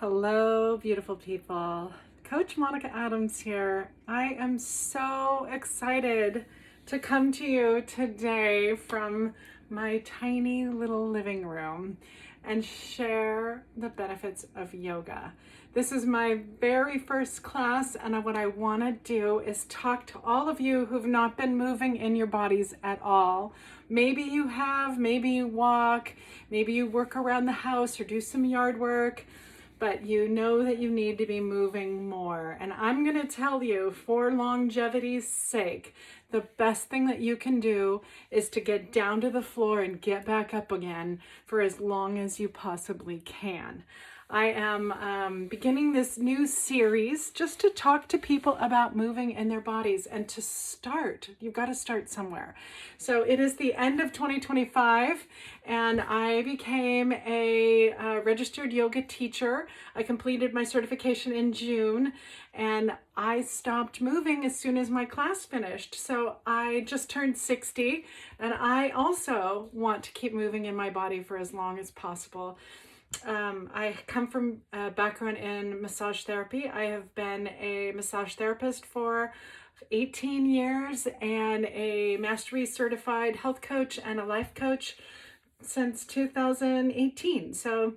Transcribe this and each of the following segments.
Hello, beautiful people. Coach Monica Adams here. I am so excited to come to you today from my tiny little living room and share the benefits of yoga. This is my very first class, and what I want to do is talk to all of you who've not been moving in your bodies at all. Maybe you have, maybe you walk, maybe you work around the house or do some yard work, but you know that you need to be moving more. And I'm going to tell you, for longevity's sake, the best thing that you can do is to get down to the floor and get back up again for as long as you possibly can. I am beginning this new series just to talk to people about moving in their bodies and to start. You've got to start somewhere. So it is the end of 2025 and I became a registered yoga teacher. I completed my certification in June and I stopped moving as soon as my class finished. So I just turned 60 and I also want to keep moving in my body for as long as possible. I come from a background in massage therapy. I have been a massage therapist for 18 years and a mastery certified health coach and a life coach since 2018. So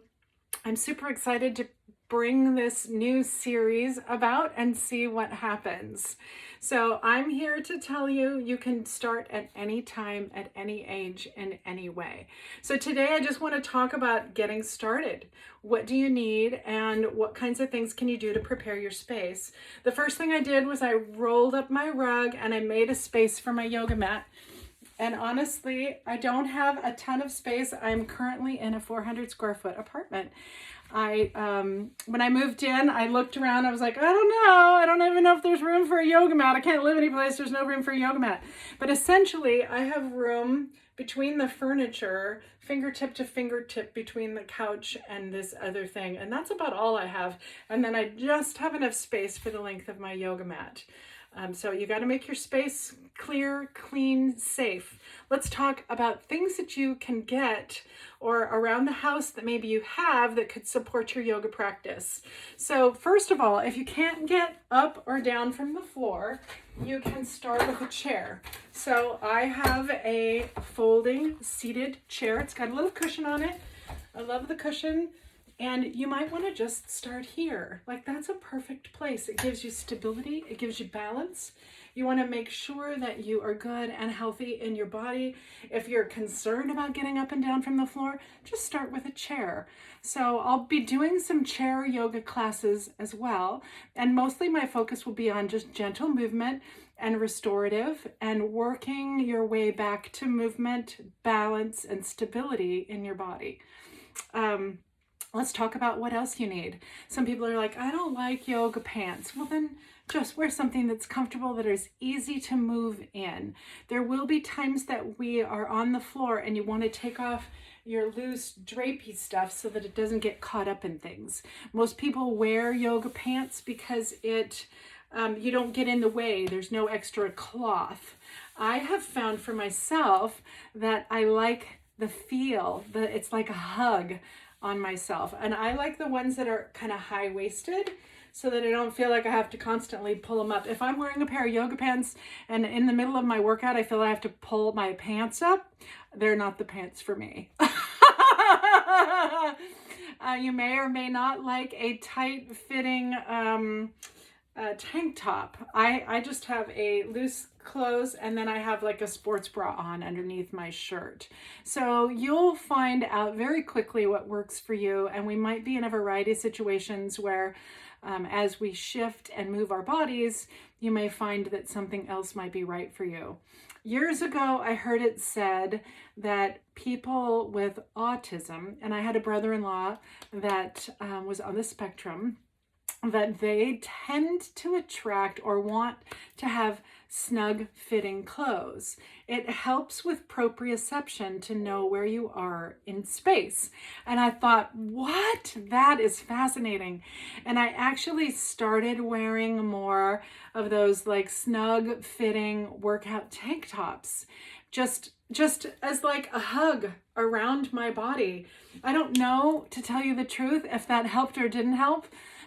I'm super excited to bring this new series about and see what happens. So I'm here to tell you, you can start at any time, at any age, in any way. So today I just want to talk about getting started. What do you need and what kinds of things can you do to prepare your space? The first thing I did was I rolled up my rug and I made a space for my yoga mat. And honestly, I don't have a ton of space. I'm currently in a 400 square foot apartment. When I moved in, I looked around, I was like, I don't know. I don't even know if there's room for a yoga mat. I can't live anyplace. There's no room for a yoga mat. But essentially, I have room between the furniture, fingertip to fingertip between the couch and this other thing. And that's about all I have. And then I just have enough space for the length of my yoga mat. So you got to make your space clear, clean, safe. Let's talk about things that you can get or around the house that maybe you have that could support your yoga practice. So first of all, if you can't get up or down from the floor, you can start with a chair. So I have a folding seated chair. It's got a little cushion on it. I love the cushion. And you might want to just start here. Like, that's a perfect place. It gives you stability. It gives you balance. You want to make sure that you are good and healthy in your body. If you're concerned about getting up and down from the floor, just start with a chair. So I'll be doing some chair yoga classes as well. And mostly my focus will be on just gentle movement and restorative and working your way back to movement, balance, and stability in your body. Let's talk about what else you need. Some people are like, I don't like yoga pants. Well, then just wear something that's comfortable, that is easy to move in. There will be times that we are on the floor and you want to take off your loose drapey stuff so that it doesn't get caught up in things. Most people wear yoga pants because you don't get in the way. There's no extra cloth. I have found for myself that I like the feel, that it's like a hug on myself. And I like the ones that are kind of high-waisted so that I don't feel like I have to constantly pull them up. If I'm wearing a pair of yoga pants and in the middle of my workout, I feel I have to pull my pants up, they're not the pants for me. You may or may not like a tight-fitting tank top. I just have a loose clothes and then I have like a sports bra on underneath my shirt. So you'll find out very quickly what works for you, and we might be in a variety of situations where as we shift and move our bodies, you may find that something else might be right for you. Years ago, I heard it said that people with autism, and I had a brother-in-law that was on the spectrum, that they tend to attract or want to have snug fitting clothes. It helps with proprioception to know where you are in space. And I thought, what? That is fascinating. And I actually started wearing more of those like snug fitting workout tank tops. Just just as like a hug around my body. I don't know, to tell you the truth, if that helped or didn't help,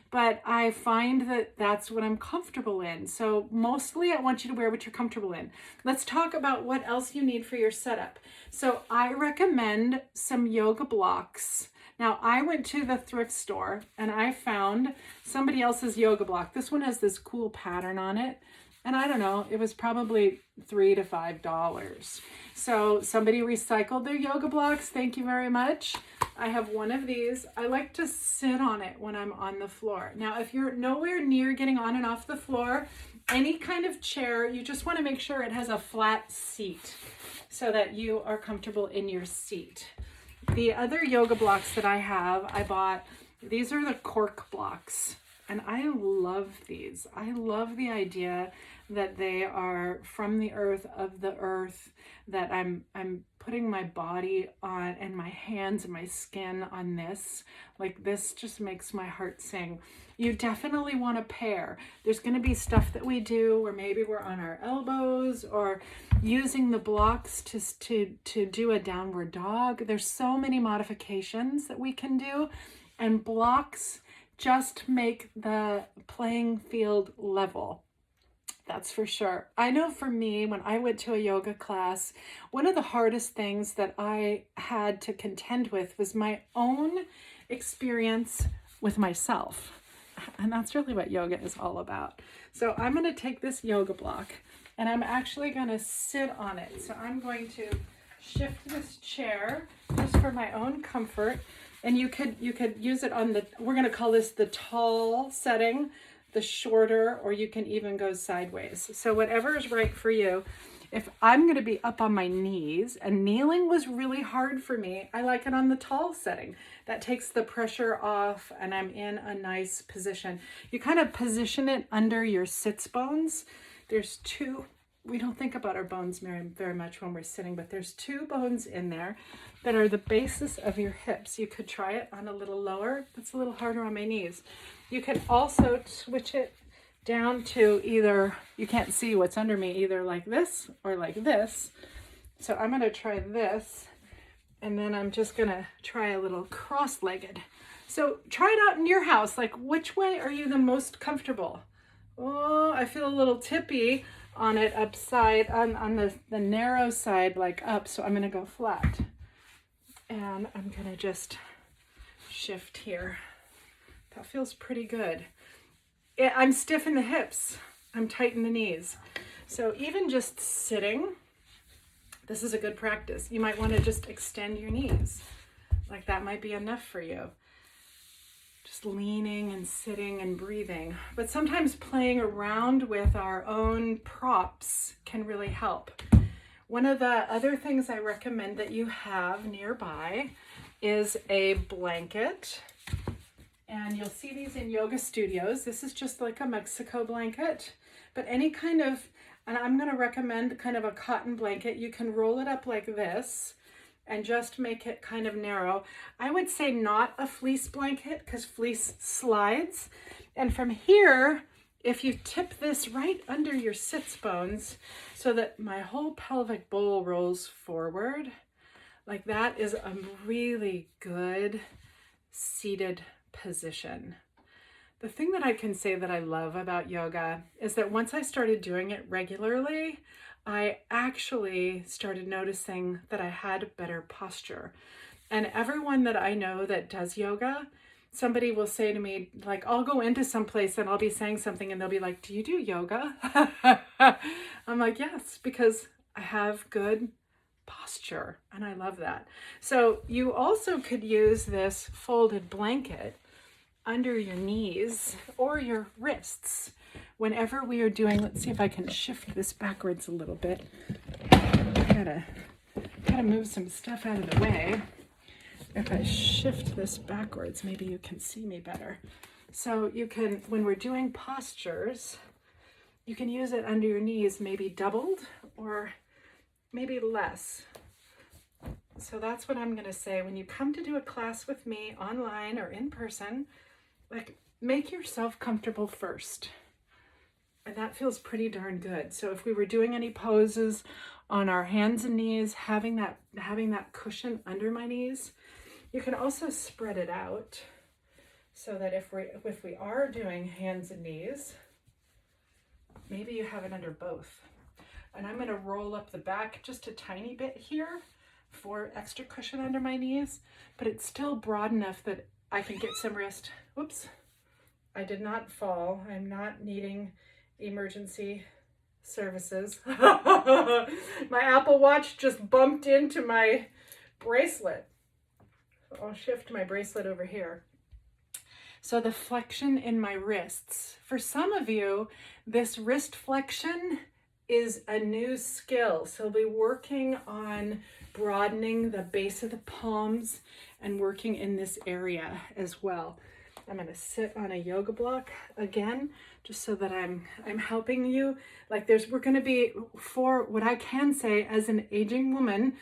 but I find that that's what I'm comfortable in. So mostly I want you to wear what you're comfortable in. Let's talk about what else you need for your setup. So I recommend some yoga blocks. Now, I went to the thrift store and I found somebody else's yoga block. This one has this cool pattern on it. And I don't know, it was probably $3 to $5. So somebody recycled their yoga blocks. Thank you very much. I have one of these. I like to sit on it when I'm on the floor. Now, if you're nowhere near getting on and off the floor, any kind of chair, you just want to make sure it has a flat seat so that you are comfortable in your seat. The other yoga blocks that I have, I bought, these are the cork blocks. And I love these. I love the idea that they are from the earth, of the earth, that I'm putting my body on and my hands and my skin on this. Like, this just makes my heart sing. You definitely want to pair. There's going to be stuff that we do where maybe we're on our elbows or using the blocks to do a downward dog. There's so many modifications that we can do, and blocks just make the playing field level. That's for sure. I know for me, when I went to a yoga class, one of the hardest things that I had to contend with was my own experience with myself. And that's really what yoga is all about. So I'm going to take this yoga block and I'm actually going to sit on it. So I'm going to shift this chair just for my own comfort. And you could use it on the, we're going to call this the tall setting, the shorter, or you can even go sideways. So whatever is right for you. If I'm going to be up on my knees, and kneeling was really hard for me, I like it on the tall setting. That takes the pressure off and I'm in a nice position. You kind of position it under your sits bones. There's two. We don't think about our bones very much when we're sitting, but there's two bones in there that are the basis of your hips. You could try it on a little lower. That's a little harder on my knees. You could also switch it down to either, you can't see what's under me, either like this or like this. So I'm going to try this, and then I'm just going to try a little cross-legged. So try it out in your house. Like, which way are you the most comfortable? Oh, I feel a little tippy on it upside, on the narrow side, like up. So I'm going to go flat. And I'm going to just shift here. That feels pretty good. I'm stiff in the hips. I'm tight in the knees. So even just sitting, this is a good practice. You might want to just extend your knees. Like, that might be enough for you. Just leaning and sitting and breathing. But sometimes playing around with our own props can really help. One of the other things I recommend that you have nearby is a blanket. And you'll see these in yoga studios. This is just like a Mexico blanket, but any kind of, and I'm going to recommend kind of a cotton blanket. You can roll it up like this and just make it kind of narrow. I would say not a fleece blanket, because fleece slides. And from here, if you tip this right under your sits bones so that my whole pelvic bowl rolls forward, like that, is a really good seated position. The thing that I can say that I love about yoga is that once I started doing it regularly, I actually started noticing that I had better posture. And everyone that I know that does yoga, somebody will say to me, like, I'll go into some place and I'll be saying something and they'll be like, do you do yoga? I'm like, yes, because I have good posture, and I love that. So you also could use this folded blanket under your knees or your wrists whenever we are doing, let's see if I can shift this backwards a little bit. Gotta move some stuff out of the way. If I shift this backwards, maybe you can see me better. So you can, when we're doing postures, you can use it under your knees, maybe doubled or maybe less. So that's what I'm going to say. When you come to do a class with me online or in person, like, make yourself comfortable first. And that feels pretty darn good. So if we were doing any poses on our hands and knees, having that cushion under my knees. You can also spread it out so that if we are doing hands and knees, maybe you have it under both. And I'm going to roll up the back just a tiny bit here for extra cushion under my knees, but it's still broad enough that I can get some wrist. Oops, I did not fall. I'm not needing emergency services. My Apple Watch just bumped into my bracelet. I'll shift my bracelet over here. So the flexion in my wrists. For some of you, this wrist flexion is a new skill. So we'll be working on broadening the base of the palms and working in this area as well. I'm going to sit on a yoga block again, just so that I'm helping you. Like we're going to be, for what I can say as an aging woman,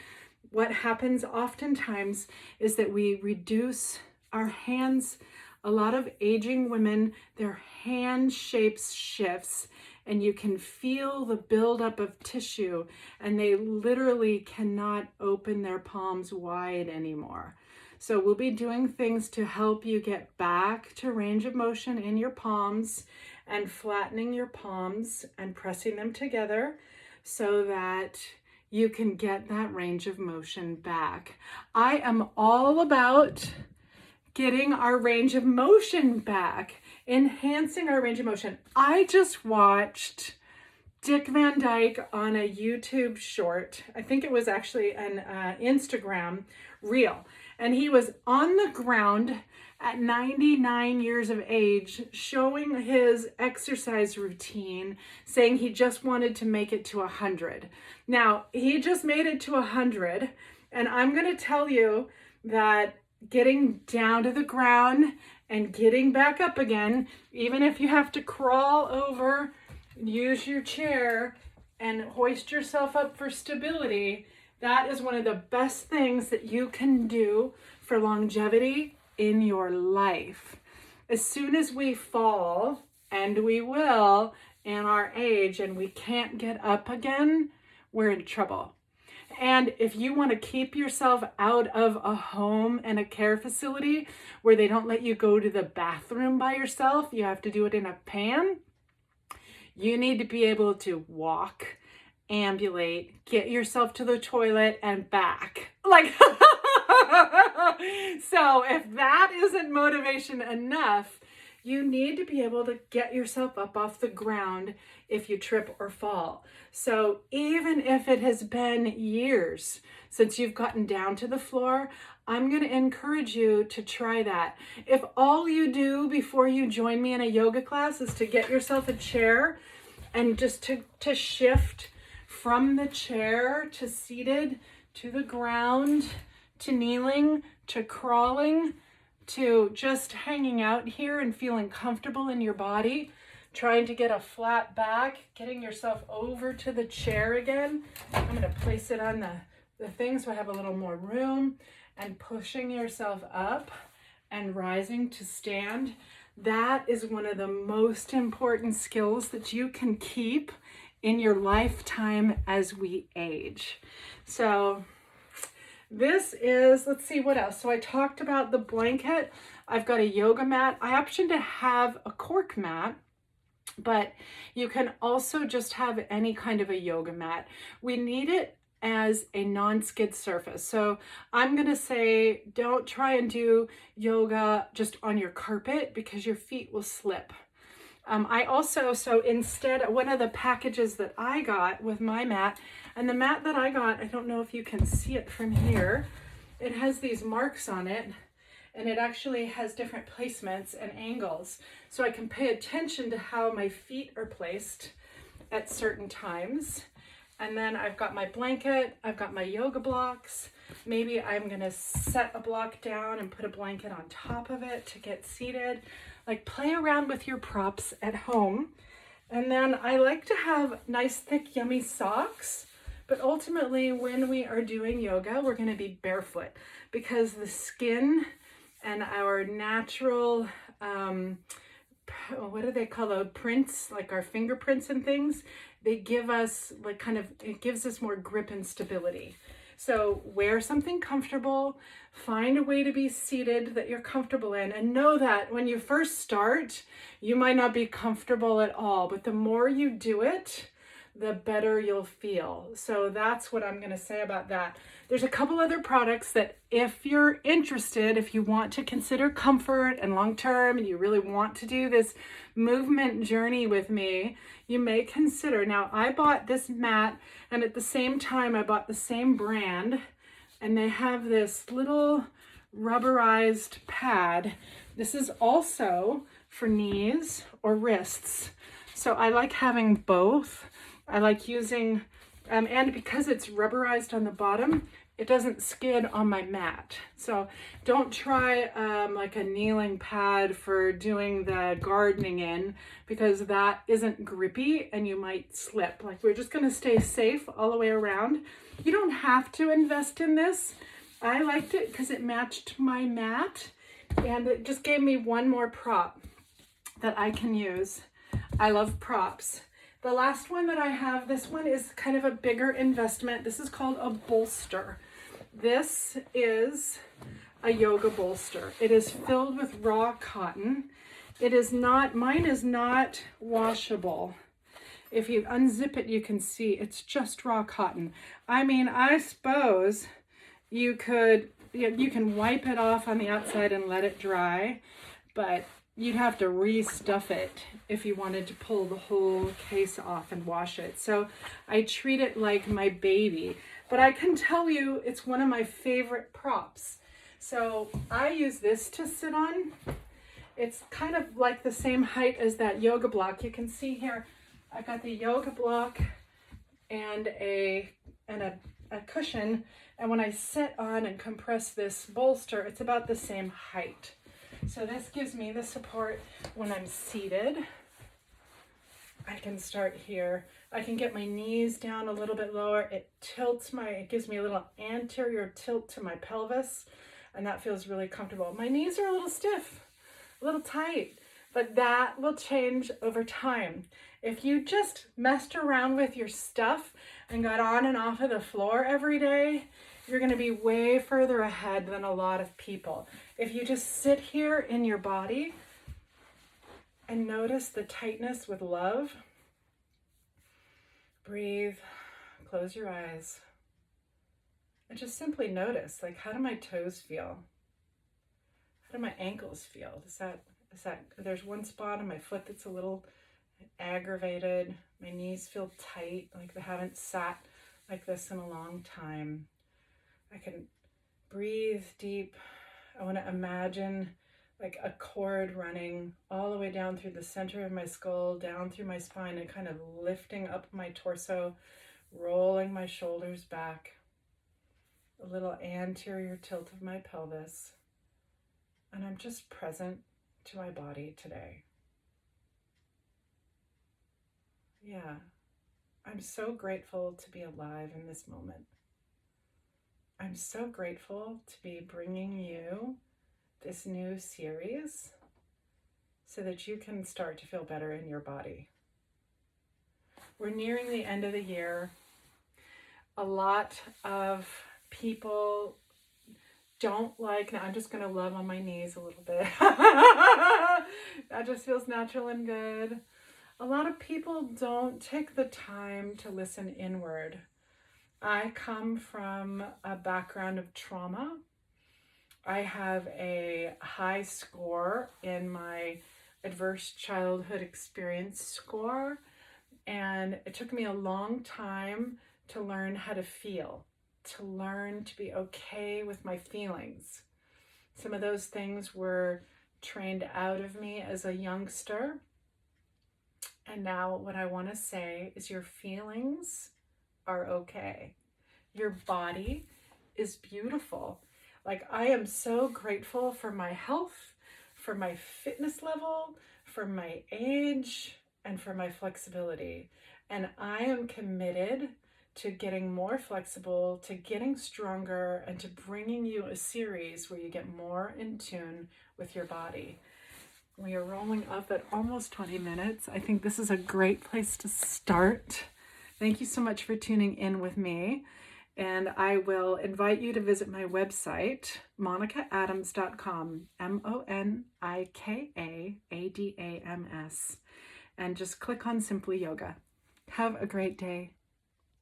what happens oftentimes is that we reduce our hands. A lot of aging women, their hand shapes shifts, and you can feel the buildup of tissue, and they literally cannot open their palms wide anymore. So we'll be doing things to help you get back to range of motion in your palms and flattening your palms and pressing them together so that you can get that range of motion back. I am all about getting our range of motion back, enhancing our range of motion. I just watched Dick Van Dyke on a YouTube short. I think it was actually an Instagram reel. And he was on the ground at 99 years of age, showing his exercise routine, saying he just wanted to make it to 100. Now, he just made it to 100. And I'm going to tell you that getting down to the ground and getting back up again, even if you have to crawl over, use your chair and hoist yourself up for stability, that is one of the best things that you can do for longevity in your life. As soon as we fall, and we will in our age, and we can't get up again, we're in trouble. And if you want to keep yourself out of a home and a care facility where they don't let you go to the bathroom by yourself, you have to do it in a pan, you need to be able to walk, ambulate, get yourself to the toilet and back. Like, so if that isn't motivation enough, you need to be able to get yourself up off the ground if you trip or fall. So even if it has been years since you've gotten down to the floor, I'm going to encourage you to try that. If all you do before you join me in a yoga class is to get yourself a chair and just to shift from the chair to seated, to the ground, to kneeling, to crawling, to just hanging out here and feeling comfortable in your body, trying to get a flat back, getting yourself over to the chair again. I'm going to place it on the thing so I have a little more room, and pushing yourself up and rising to stand. That is one of the most important skills that you can keep in your lifetime as we age. So this is, let's see what else. So I talked about the blanket. I've got a yoga mat. I option to have a cork mat, but you can also just have any kind of a yoga mat. We need it as a non-skid surface. So I'm going to say, don't try and do yoga just on your carpet because your feet will slip. So instead, one of the packages that I got with my mat, and the mat that I got, I don't know if you can see it from here, it has these marks on it, and it actually has different placements and angles. So I can pay attention to how my feet are placed at certain times. And then I've got my blanket, I've got my yoga blocks. Maybe I'm gonna set a block down and put a blanket on top of it to get seated. Like, play around with your props at home. And then I like to have nice, thick, yummy socks. But ultimately, when we are doing yoga, we're gonna be barefoot because the skin and our natural what do they call those prints, like our fingerprints and things. They give us like it gives us more grip and stability. So wear something comfortable, find a way to be seated that you're comfortable in, and know that when you first start, you might not be comfortable at all, but the more you do it, the better you'll feel. So that's what I'm going to say about that. There's a couple other products that if you're interested, if you want to consider comfort and long-term, and you really want to do this movement journey with me, you may consider. Now, I bought this mat, and at the same time, I bought the same brand, and they have this little rubberized pad. This is also for knees or wrists. So I like having both. I like using, and because it's rubberized on the bottom, it doesn't skid on my mat. So don't try like a kneeling pad for doing the gardening in, because that isn't grippy and you might slip. Like, we're just gonna stay safe all the way around. You don't have to invest in this. I liked it because it matched my mat and it just gave me one more prop that I can use. I love props. The last one that I have, this one is kind of a bigger investment. This is called a bolster. This is a yoga bolster. It is filled with raw cotton. It is not, mine is not washable. If you unzip it, you can see it's just raw cotton. I mean, I suppose you could, you can wipe it off on the outside and let it dry, but you'd have to restuff it if you wanted to pull the whole case off and wash it. So I treat it like my baby, but I can tell you it's one of my favorite props. So I use this to sit on. It's kind of like the same height as that yoga block. You can see here, I've got the yoga block and a cushion. And when I sit on and compress this bolster, it's about the same height. So this gives me the support when I'm seated. I can start here. I can get my knees down a little bit lower. It gives me a little anterior tilt to my pelvis, and that feels really comfortable. My knees are a little stiff, a little tight, but that will change over time. If you just messed around with your stuff and got on and off of the floor every day, you're going to be way further ahead than a lot of people. If you just sit here in your body and notice the tightness with love, breathe, close your eyes, and just simply notice, like, how do my toes feel? How do my ankles feel? There's one spot on my foot that's a little aggravated. My knees feel tight, like they haven't sat like this in a long time. I can breathe deep. I want to imagine like a cord running all the way down through the center of my skull, down through my spine, and kind of lifting up my torso, rolling my shoulders back, a little anterior tilt of my pelvis. And I'm just present to my body today. Yeah, I'm so grateful to be alive in this moment. I'm so grateful to be bringing you this new series so that you can start to feel better in your body. We're nearing the end of the year. A lot of people don't like, now I'm just going to love on my knees a little bit. That just feels natural and good. A lot of people don't take the time to listen inward. I come from a background of trauma. I have a high score in my adverse childhood experience score, and it took me a long time to learn how to feel, to learn to be okay with my feelings. Some of those things were trained out of me as a youngster. And now what I want to say is your feelings are okay. Your body is beautiful. Like, I am so grateful for my health, for my fitness level, for my age, and for my flexibility. And I am committed to getting more flexible, to getting stronger, and to bringing you a series where you get more in tune with your body. We are rolling up at almost 20 minutes. I think this is a great place to start. Thank you so much for tuning in with me. And I will invite you to visit my website, monicaadams.com, MONIKAADAMS, and just click on Simply Yoga. Have a great day.